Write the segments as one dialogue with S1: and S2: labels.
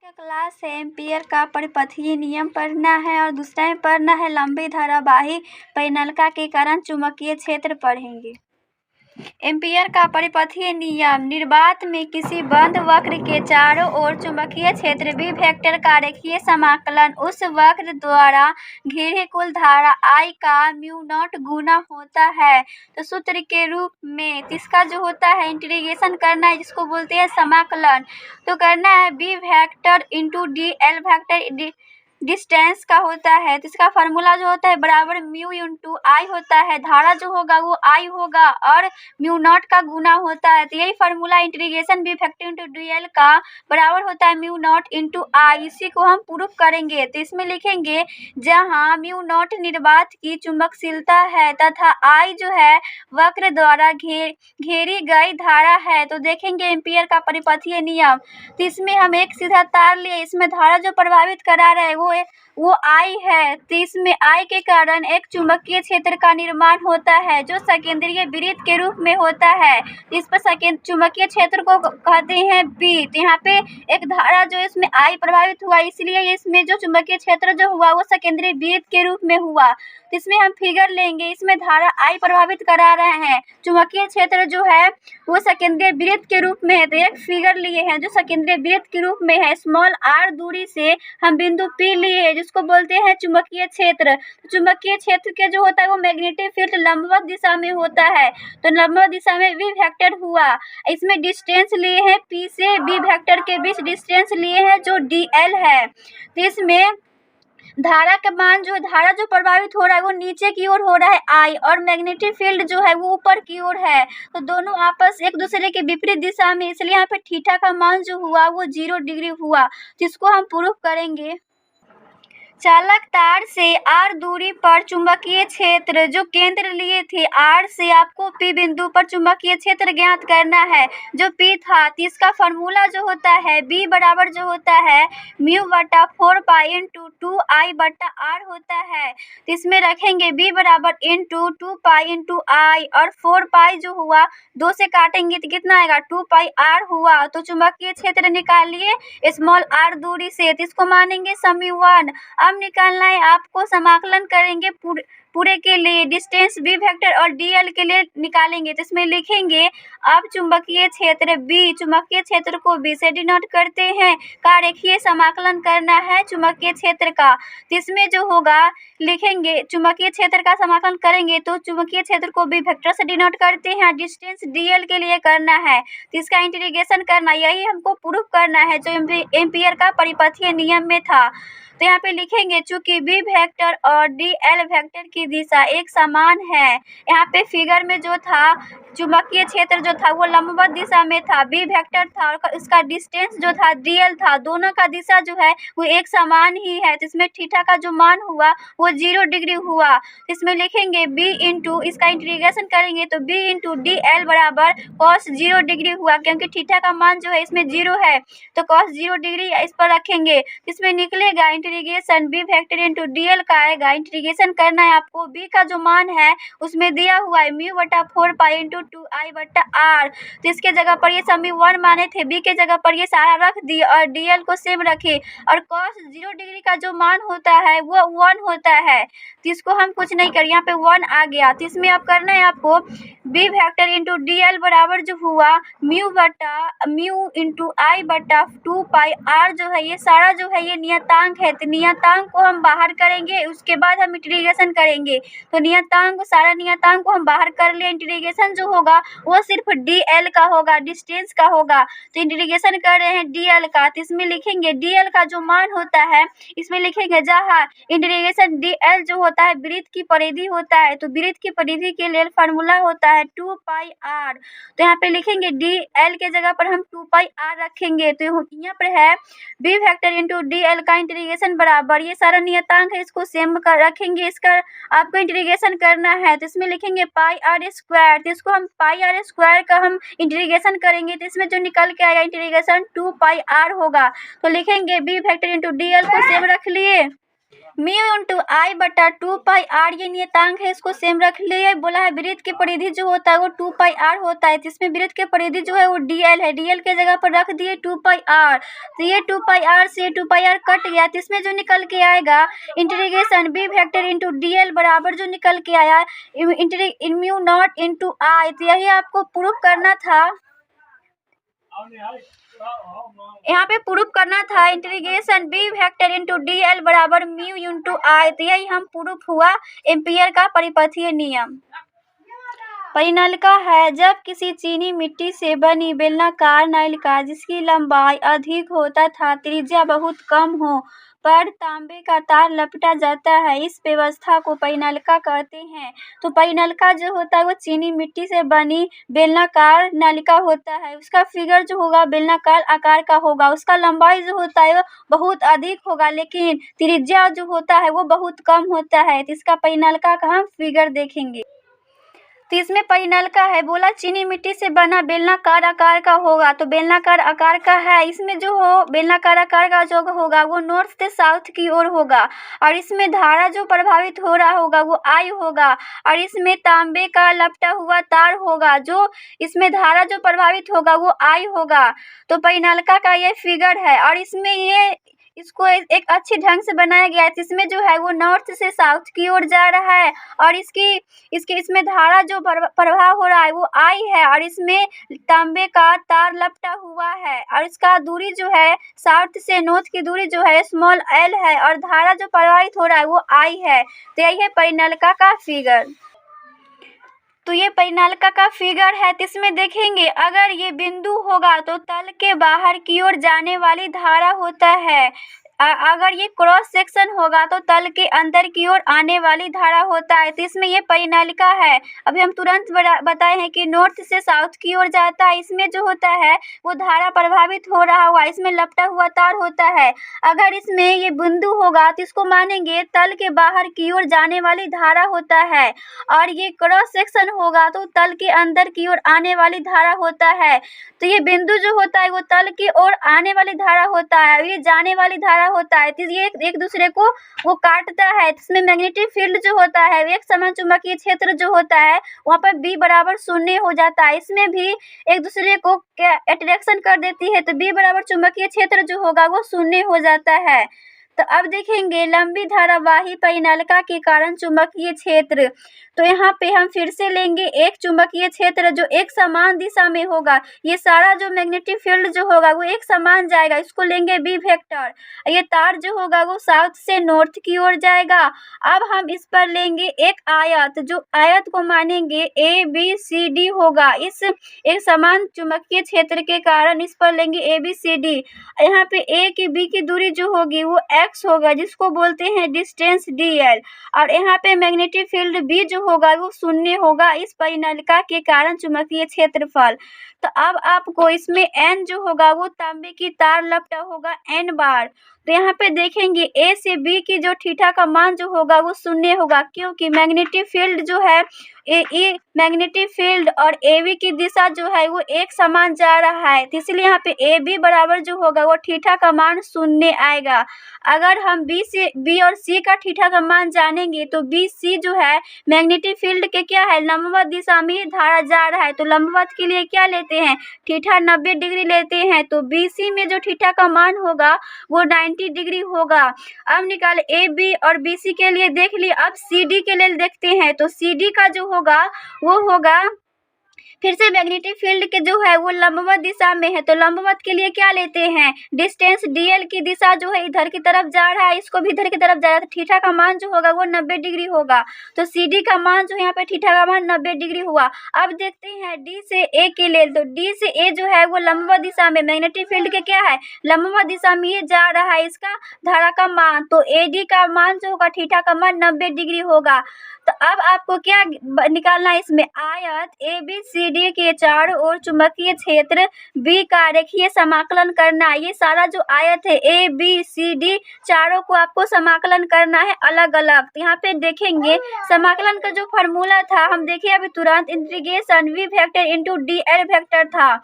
S1: का क्लास है एम्पीयर का परिपथीय नियम पढ़ना है और दूसरा में पढ़ना है लंबी धारावाही परिनलका के कारण चुंबकीय क्षेत्र पढ़ेंगे। एम्पीयर का परिपथीय नियम निर्वात में किसी बंद वक्र के चारों ओर चुंबकीय क्षेत्र V वेक्टर का रेखीय समाकलन उस वक्र द्वारा घिरी कुल धारा I का म्यू नॉट गुना होता है। तो सूत्र के रूप में इसका जो होता है इंटीग्रेशन करना है जिसको बोलते हैं समाकलन। तो करना है V vector into DL vector distance का होता है। तो इसका फार्मूला जो होता है बराबर म्यू इंटू आई होता है। धारा जो होगा वो आई होगा और म्यू नॉट का गुना होता है। तो यही formula integration V vector into DL का बराबर होता है म्यू नॉट इंटू आई। इसी को हम प्रूफ करेंगे। तो इसमें लिखेंगे जहाँ म्यू नॉट निर्वात की चुंबकशीलता है तथा आई जो है वक्र द्वारा घेरी गई धारा है। तो देखेंगे एम्पीयर का परिपथीय नियम। तो इसमें हम एक सीधा तार लिए, इसमें धारा जो प्रभावित करा रहा है वो आई है। तो इसमें आई के कारण एक चुंबकीय क्षेत्र का निर्माण होता है जो सकेंद्रीय वृत्त के रूप में होता है। इस पर चुंबकीय क्षेत्र को कहते हैं बी। तो यहाँ पे एक धारा जो इसमें आई प्रभावित हुआ इसलिए इसमें जो चुंबकीय क्षेत्र जो हुआ वो सकेंद्रीय वृत्त के रूप में हुआ। तो इसमें हम फिगर लेंगे, इसमें धारा आई प्रभावित करा रहे हैं, चुंबकीय क्षेत्र जो है वो सकेंद्रीय वृत्त के रूप में है। तो एक फिगर लिए हैं जो सकेंद्रीय वृत्त के रूप में है। स्मॉल आर दूरी से हम बिंदु पी लिए जिसको बोलते हैं चुंबकीय क्षेत्र। तो चुंबकीय क्षेत्र के जो होता है वो मैग्नेटिक फील्ड लंबवत दिशा में होता है। तो लंबवत दिशा में V वेक्टर हुआ। इसमें डिस्टेंस लिए हैं P से V वेक्टर के बीच डिस्टेंस लिए हैं जो DL है। तो इसमें धारा का मान जो धारा जो प्रभावित हो रहा है वो नीचे की ओर हो रहा है I और मैग्नेटिक फील्ड जो है वो ऊपर की ओर है। तो दोनों आपस एक दूसरे के विपरीत दिशा में, इसलिए यहाँ पे थीटा का मान जो हुआ वो 0 डिग्री हुआ। जिसको हम प्रूफ करेंगे। चालक तार से R दूरी पर चुंबकीय क्षेत्र जो केंद्र लिए थे R से आपको P बिंदु पर चुंबकीय क्षेत्र ज्ञात करना है जो P था। तो इसका फार्मूला जो होता है B बराबर जो होता है म्यू बटा 4 पाई इंटू 2 I बटा R होता है। तो इसमें रखेंगे B बराबर इंटू 2 पाई इंटू I और 4 पाई जो हुआ 2 से काटेंगे तो कितना आएगा 2 पाई R हुआ। तो चुंबकीय क्षेत्र निकालिए स्मॉल r दूरी से। तो इसको मानेंगे समीकरण। अब निकालना है आपको, समाकलन करेंगे पूरे के लिए डिस्टेंस V वेक्टर और DL के लिए निकालेंगे। तो इसमें लिखेंगे अब चुंबकीय क्षेत्र B, चुंबकीय क्षेत्र को B से डिनोट करते हैं का रेखीय समाकलन करना है चुंबकीय क्षेत्र का। तो इसमें जो होगा लिखेंगे चुंबकीय क्षेत्र का समाकलन करेंगे तो चुंबकीय क्षेत्र को B वेक्टर से डिनोट करते हैं, डिस्टेंस DL के लिए करना है। तो इसका इंटीग्रेशन करना, यही हमको प्रूफ करना है जो एम्पीयर का परिपथीय नियम में था। तो यहाँ पे लिखेंगे चूंकि V वेक्टर और DL वेक्टर की दिशा एक समान है। यहाँ पे फिगर में जो था चुंबकीय क्षेत्र जो था वो लंबवत दिशा में था, V वेक्टर था और उसका डिस्टेंस जो था DL था। दोनों का दिशा जो है वो एक समान ही है। तो इसमें थीटा का जो मान हुआ वो 0 डिग्री हुआ। इसमें लिखेंगे B इंटू, इसका इंटीग्रेशन करेंगे तो B इंटू DL बराबर cos 0 डिग्री हुआ क्योंकि थीटा का मान जो है इसमें 0 है। तो cos 0 डिग्री इस पर रखेंगे। इसमें निकलेगा integration B vector into DL का आएगा। इंटीग्रेशन करना है आपको, B का जो मान है उसमें दिया हुआ है म्यू बटा 4 पाई इंटू 2 I बटा R। तो इसके जगह पर ये समीकरण माने थे, B के जगह पर ये सारा रख दिए और DL को सेम रखे और cos 0 डिग्री का जो मान होता है वो 1 होता है। तो इसको हम कुछ नहीं कर, यहाँ पे 1 आ गया। तो इसमें अब करना है आपको B वेक्टर इंटू DL बराबर जो हुआ म्यू इंटू I बटा 2 पाई R जो है ये सारा जो है ये नियतांक है। तो नियतांक को हम बाहर करेंगे, उसके बाद हम इंटीग्रेशन करेंगे। तो नियतांक को, सारा नियतांक को हम बाहर कर लिए। इंटीग्रेशन जो होगा वो सिर्फ DL का होगा, डिस्टेंस का होगा। तो इंटीग्रेशन कर रहे हैं DL का। तो इसमें लिखेंगे DL का जो मान होता है इसमें लिखेंगे जहाँ इंटीग्रेशन DL जो होता है वृत्त की परिधि होता है। तो वृत्त की परिधि के लिए फार्मूला होता है 2 पाई R। तो यहाँ पे लिखेंगे DL के जगह पर हम 2 पाई R रखेंगे। तो यहाँ पर है B वेक्टर इंटू DL का इंटीग्रेशन बराबर, ये सारा नियतांक है इसको सेम कर रखेंगे, इसका आपको इंटीग्रेशन करना है। तो इसमें लिखेंगे पाई R स्क्वायर। तो इसको हम पाई R स्क्वायर का हम इंटीग्रेशन करेंगे तो इसमें जो निकल के आएगा इंटीग्रेशन 2 पाई R होगा। तो लिखेंगे B वेक्टर इंटू DL को सेम रख लिए। म्यू इंटू आई बटा 2πr ये नियतांक है, इसको सेम रख लिए। बोला है वृत्त की परिधि जो होता है वो 2πr होता है, जिसमें वृत्त की परिधि जो है वो dl है, dl के जगह पर रख दिए 2πr। तो ये 2πr से 2πr कट गया, तो इसमें जो निकल के आएगा integration b vector into dl बराबर जो निकल के आया म्यू नॉट इंटू आई। तो यही आपको प्रूफ करना था, यहाँ पे प्रूफ करना था integration b vector into dl बराबर म्यू इंटू आई। तो यही हम प्रूफ हुआ एम्पियर का परिपथीय नियम। परिनलिका है, जब किसी चीनी मिट्टी से बनी बेलनाकार नलिका जिसकी लंबाई अधिक हो तथा त्रिज्या बहुत कम हो पर तांबे का तार लपटा जाता है, इस व्यवस्था को परिनलिका कहते हैं। तो परिनलिका जो होता है वो चीनी मिट्टी से बनी बेलनाकार नलिका होता है, उसका फिगर जो होगा बेलनाकार आकार का होगा, उसका लंबाई जो होता है वो बहुत अधिक होगा लेकिन त्रिज्या जो होता है वो बहुत कम होता है। तो इसका परिनलिका का हम फिगर देखेंगे। तो इसमें परिनलिका है, बोला चीनी मिट्टी से बना बेलनाकार आकार का होगा, तो बेलनाकार आकार का है, इसमें जो हो बेलनाकार आकार का जो होगा वो नॉर्थ से साउथ की ओर होगा और इसमें धारा जो प्रभावित हो रहा होगा वो आई होगा और इसमें तांबे का लपटा हुआ तार होगा, जो इसमें धारा जो प्रभावित होगा वो आई होगा। तो परिनलिका का ये फिगर है और इसमें ये इसको एक अच्छे ढंग से बनाया गया है। इसमें जो है वो नॉर्थ से साउथ की ओर जा रहा है और इसमें धारा जो प्रभाव हो रहा है वो आई है और इसमें तांबे का तार लपटा हुआ है और इसका दूरी जो है साउथ से नॉर्थ की दूरी जो है स्मॉल l है और धारा जो प्रभावित हो रहा है वो आई है। तो यही है परिनलिका का फिगर। तो ये परिनलिका का फिगर है, तो इसमें देखेंगे अगर ये बिंदु होगा तो तल के बाहर की ओर जाने वाली धारा होता है, अगर ये क्रॉस सेक्शन होगा तो तल के अंदर की ओर आने वाली धारा होता है। तो इसमें ये परिनलिका है। अभी हम तुरंत बताए हैं कि नॉर्थ से साउथ की ओर जाता है, इसमें जो होता है वो धारा प्रभावित हो रहा हुआ, इसमें लपटा हुआ तार होता है। अगर इसमें ये बिंदु होगा तो इसको मानेंगे तल के बाहर की ओर जाने वाली धारा होता है और ये क्रॉस सेक्शन होगा तो तल के अंदर की ओर आने वाली धारा होता है। तो ये बिंदु जो होता है वो तल की ओर आने वाली धारा होता है, ये जाने वाली धारा होता है। तो ये एक दूसरे को वो काटता है। इसमें मैग्नेटिक फील्ड जो होता है एक समान चुंबकीय क्षेत्र जो होता है वहाँ पर B बराबर 0 हो जाता है, इसमें भी एक दूसरे को अट्रैक्शन कर देती है, तो B बराबर चुंबकीय क्षेत्र जो होगा वो 0 हो जाता है। तो अब देखेंगे लंबी धारावाही परिनलिका के कारण चुंबकीय क्षेत्र। तो यहाँ पे हम फिर से लेंगे एक चुंबकीय क्षेत्र जो एक समान दिशा में होगा, ये सारा जो मैग्नेटिक फील्ड जो होगा वो एक समान जाएगा, इसको लेंगे B वेक्टर। ये तार जो होगा वो साउथ से नॉर्थ की ओर जाएगा। अब हम इस पर लेंगे एक आयत, जो आयत को मानेंगे ABCD होगा, इस एक समान चुंबकीय क्षेत्र के कारण इस पर लेंगे ABCD। यहाँ पे A की B की दूरी जो होगी वो x होगा जिसको बोलते हैं डिस्टेंस dl और यहाँ पे मैग्नेटिक फील्ड B जो होगा वो 0 होगा इस परिनलिका के कारण चुंबकीय क्षेत्रफल। तो अब आपको इसमें n जो होगा वो तांबे की तार लपटा होगा n बार। तो यहाँ पे देखेंगे A से B की जो थीटा का मान जो होगा वो 0 होगा, क्योंकि मैग्नेटिक फील्ड जो है मैग्नेटिक फील्ड और AB की दिशा जो है वो एक समान जा रहा है, तो इसलिए यहाँ पे AB बराबर जो होगा वो थीटा का मान 0 आएगा। अगर हम B और C का थीटा का मान जानेंगे तो BC जो है मैग्नेटिक फील्ड के क्या है लंबवत दिशा में धारा जा रहा है, तो लंबवत के लिए क्या लेते हैं थीटा 90 डिग्री लेते हैं, तो BC में जो थीटा का मान होगा वो 90 डिग्री होगा। अब निकाले AB और BC के लिए देख लिए, अब CD के लिए देखते हैं, तो CD का जो होगा वो होगा फिर से मैग्नेटिक फील्ड के जो है वो लंबवत दिशा में है, तो लंबवत के लिए क्या लेते हैं डिस्टेंस dl की दिशा जो है इधर की तरफ जा रहा है, इसको भी इधर की तरफ जा रहा है, तो थीटा का मान जो होगा वो 90 डिग्री होगा। तो CD का मान जो यहाँ पे थीटा का मान 90 डिग्री हुआ। अब देखते हैं D से A के लिए, तो D से A जो है वो लंबवत दिशा में मैग्नेटिक फील्ड के क्या है लंबवत दिशा में ये जा रहा है, इसका धारा का मान, तो AD का मान जो होगा थीटा का मान 90 डिग्री होगा। तो अब आपको क्या निकालना है इसमें, आयत ABCD के चारों ओर चुंबकीय क्षेत्र B का रेखीय समाकलन करना है। ये सारा जो आयत है ABCD चारों को आपको समाकलन करना है अलग अलग। तो यहाँ पे देखेंगे समाकलन का जो फार्मूला था, हम देखिए अभी तुरंत, integration V vector into DL vector था,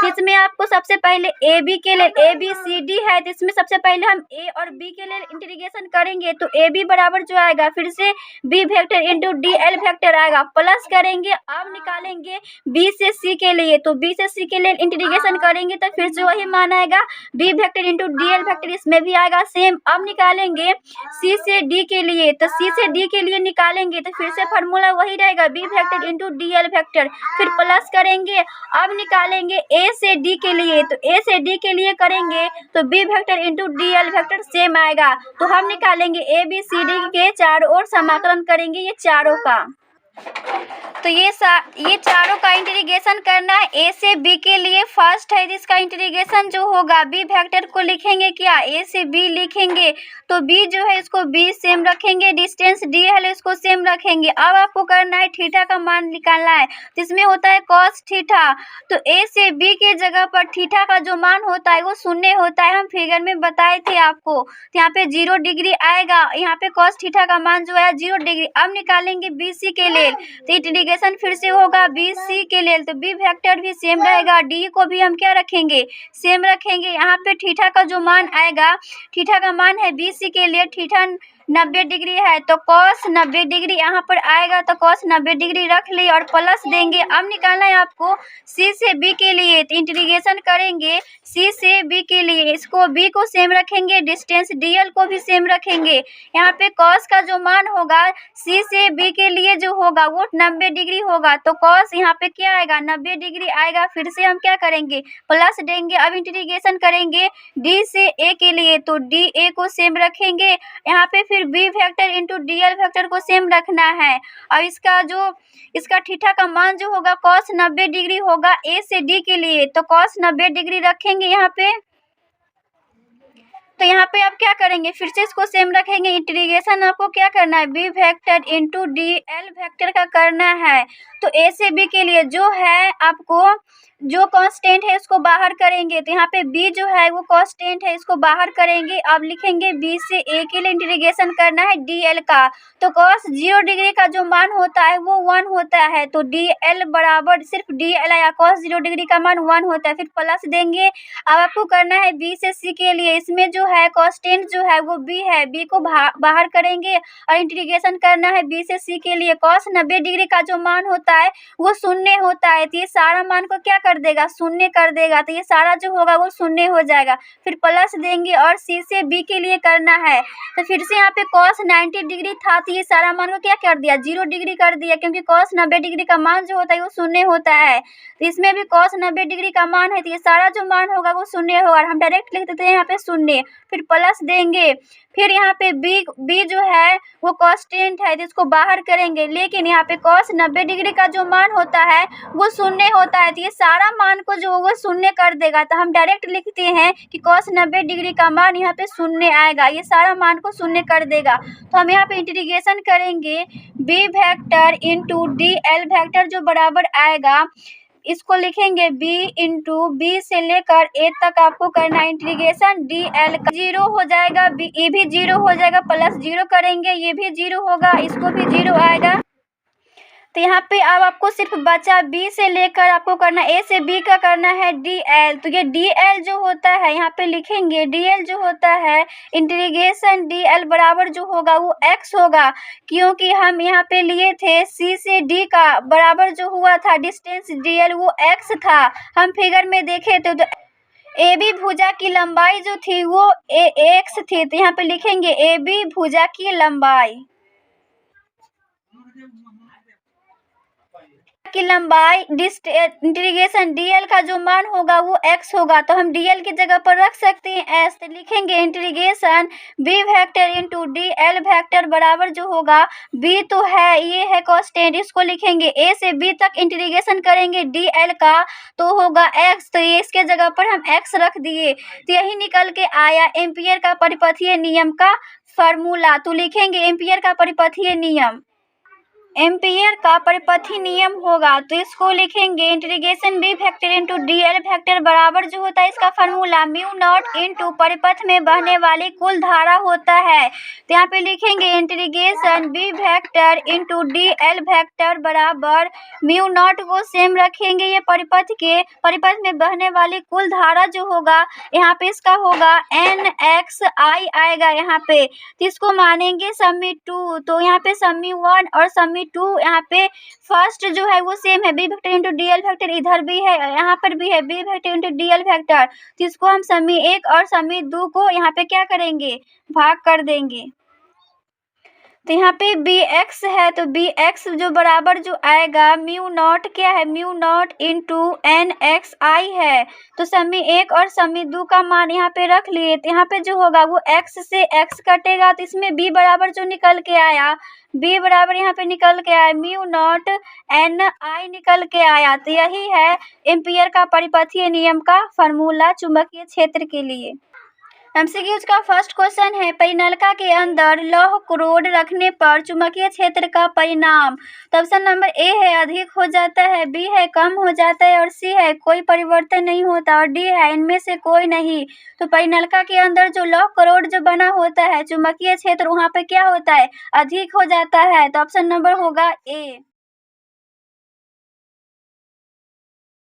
S1: जिसमें आपको सबसे पहले AB के लिए ABCD है, तो इसमें सबसे पहले हम A और B के लिए इंटीग्रेशन करेंगे, तो AB बराबर जो आएगा फिर से B vector into DL vector आएगा, प्लस करेंगे। अब निकालेंगे B से C के लिए, तो B से C के लिए इंटीग्रेशन करेंगे तो फिर से वही मान आएगा B vector into DL vector, इसमें भी आएगा सेम। अब निकालेंगे C से D के लिए, तो C से D के लिए निकालेंगे तो फिर से फार्मूला वही रहेगा B vector into DL vector, फिर प्लस करेंगे। अब निकालेंगे A से D के लिए, तो A से D के लिए करेंगे तो B vector into DL vector same आएगा। तो हम निकालेंगे ABCD के चारों ओर समाकलन करेंगे ये चारों का। तो ये चारों का इंटीग्रेशन करना है A से B के लिए। फर्स्ट है इसका इंटीग्रेशन जो होगा B वेक्टर को लिखेंगे क्या, A से B लिखेंगे, तो B जो है इसको B सेम रखेंगे, डिस्टेंस D है इसको सेम रखेंगे। अब आपको करना है थीटा का मान निकालना है, तो इसमें होता है cos थीटा, तो A से B के जगह पर थीटा का जो मान होता है वो 0 होता है, हम फिगर में बताए थे आपको। तो यहाँ पे 0 डिग्री आएगा, यहाँ पे cos थीटा का मान जो है 0 डिग्री। अब निकालेंगे BC के लिए, तो इंटीग्रेशन फिर से होगा BC के लिए, तो B वेक्टर भी सेम रहेगा, D को भी हम क्या रखेंगे, सेम रखेंगे। यहाँ पे थीटा का जो मान आएगा, थीटा का मान है BC के लिए थीटा 90 डिग्री है, तो cos 90 डिग्री यहाँ पर आएगा, तो cos 90 डिग्री रख ली और प्लस देंगे। अब निकालना है आपको C से B के लिए, तो इंटीग्रेशन करेंगे C से B के लिए, इसको B को सेम रखेंगे, डिस्टेंस DL को भी सेम रखेंगे। यहाँ पे cos का जो मान होगा C से B के लिए जो होगा वो 90 डिग्री होगा, तो cos यहाँ पे क्या आएगा 90 डिग्री आएगा, फिर से हम क्या करेंगे प्लस देंगे। अब इंटीग्रेशन करेंगे D से A के लिए, तो DA को सेम रखेंगे, यहाँ पे फिर B vector into DL vector को सेम रखना है। अब इसका थीटा का मान जो होगा cos 90 डिग्री होगा A से D के लिए, तो cos 90 डिग्री रखेंगे यहाँ पे। तो यहाँ पे आप क्या करेंगे, फिर से इसको सेम रखेंगे। इंटीग्रेशन आपको क्या करना है B vector into DL vector का करना है, तो A से B के लिए जो है आपको जो कांस्टेंट है उसको बाहर करेंगे, तो यहाँ पे B जो है वो कांस्टेंट है, इसको बाहर करेंगे। अब लिखेंगे B से A के लिए इंटीग्रेशन करना है DL का, तो cos 0 डिग्री का जो मान होता है वो 1 होता है, तो DL बराबर सिर्फ DL आया, cos 0 डिग्री का मान 1 होता है, फिर प्लस देंगे। अब आपको करना है B से C के लिए, इसमें जो है कांस्टेंट जो है वो B है, B को बाहर करेंगे और इंटीग्रेशन करना है B से C के लिए। cos 90 डिग्री का जो मान होता है वो 0 होता है, तो ये सारा मान को क्या कर देगा 0 कर देगा, तो ये सारा जो होगा वो 0 हो जाएगा, फिर प्लस देंगे। और C से B के लिए करना है, तो फिर से यहाँ पे cos 90 डिग्री था, तो ये सारा मान को क्या कर दिया 0 डिग्री कर दिया, क्योंकि cos 90 डिग्री का मान जो होता है वो 0 होता है, तो इसमें भी cos 90 डिग्री का मान है, तो ये सारा जो मान होगा वो 0 होगा। हम डायरेक्ट लिख देते हैं यहाँ पे 0, फिर प्लस देंगे। फिर यहाँ पे B जो है वो कांस्टेंट है, तो इसको बाहर करेंगे, लेकिन यहाँ पे cos 90 डिग्री का जो मान होता है वो 0 होता है, तो ये सारा मान को जो वो 0 कर देगा, तो हम डायरेक्ट लिखते हैं कि cos 90 डिग्री का मान यहाँ पे 0 आएगा, ये सारा मान को 0 कर देगा। तो हम यहाँ पे इंटीग्रेशन करेंगे B vector into DL vector जो बराबर आएगा, इसको लिखेंगे B इंटू B से लेकर A तक आपको करना है इंटीग्रेशन DL का, 0 हो जाएगा, ये भी 0 हो जाएगा, प्लस 0 करेंगे, ये भी 0 होगा, इसको भी 0 आएगा। तो यहाँ पे अब आपको सिर्फ बचा B से लेकर आपको करना A से B का करना है DL, तो ये DL जो होता है यहाँ पे लिखेंगे DL जो होता है इंटीग्रेशन DL बराबर जो होगा वो x होगा, क्योंकि हम यहाँ पे लिए थे C से D का बराबर जो हुआ था डिस्टेंस DL वो x था, हम फिगर में देखे थे। तो AB भुजा की लंबाई जो थी वो x थी, तो यहाँ पे लिखेंगे AB भुजा की लंबाई इंटीग्रेशन DL का जो मान होगा वो x होगा, तो हम DL की जगह पर रख सकते हैं s, तो लिखेंगे integration B vector into DL vector बराबर जो होगा B तो है ये है कांस्टेंट, इसको लिखेंगे A से B तक इंटीग्रेशन करेंगे DL का तो होगा x, तो ये इसके जगह पर हम x रख दिए, तो यही निकल के आया एम्पियर का परिपथीय नियम का फार्मूला। तो लिखेंगे एम्पियर का परिपथीय नियम, एम्पियर का परिपथी नियम होगा, तो इसको लिखेंगे integration B vector into D L vector बराबर जो होता है इसका फार्मूला म्यू नॉट इंटू परिपथ में बहने वाली कुल धारा होता है। तो यहाँ पे लिखेंगे integration B vector into D L vector बराबर म्यू नॉट को सेम रखेंगे, ये परिपथ में बहने वाली कुल धारा जो होगा यहाँ पे इसका होगा एन एक्स आई आएगा यहाँ पे, तो इसको मानेंगे समी 2, तो यहाँ पे समी 1 और समी 2 यहाँ पे फर्स्ट जो है वो सेम है, B vector into D L vector इधर भी है यहाँ पर भी है B vector into D L vector, तो इसको हम समी 1 और समी 2 को यहाँ पे क्या करेंगे, भाग कर देंगे। तो यहाँ पे बी एक्स है, तो बी एक्स जो बराबर जो आएगा म्यू नॉट क्या है, mu naught into N X I है, तो समी 1 और समी 2 का मान यहाँ पे रख लिए, तो यहाँ पे जो होगा वो x से x कटेगा, तो इसमें b बराबर जो निकल के आया, b बराबर यहाँ पे निकल के आया म्यू नॉट एन आई निकल के आया। तो यही है एम्पियर का परिपथीय नियम का फॉर्मूला चुंबकीय क्षेत्र के लिए। एमसीक्यूज का फर्स्ट क्वेश्चन है, परिनलिका के अंदर लौह क्रोड रखने पर चुंबकीय क्षेत्र का परिणाम। तो ऑप्शन नंबर ए है अधिक हो जाता है, बी है कम हो जाता है और सी है कोई परिवर्तन नहीं होता और डी है इनमें से कोई नहीं। तो परिनलिका के अंदर जो लौह क्रोड जो बना होता है चुंबकीय क्षेत्र वहाँ पे क्या होता है, अधिक हो जाता है। तो ऑप्शन नंबर होगा ए।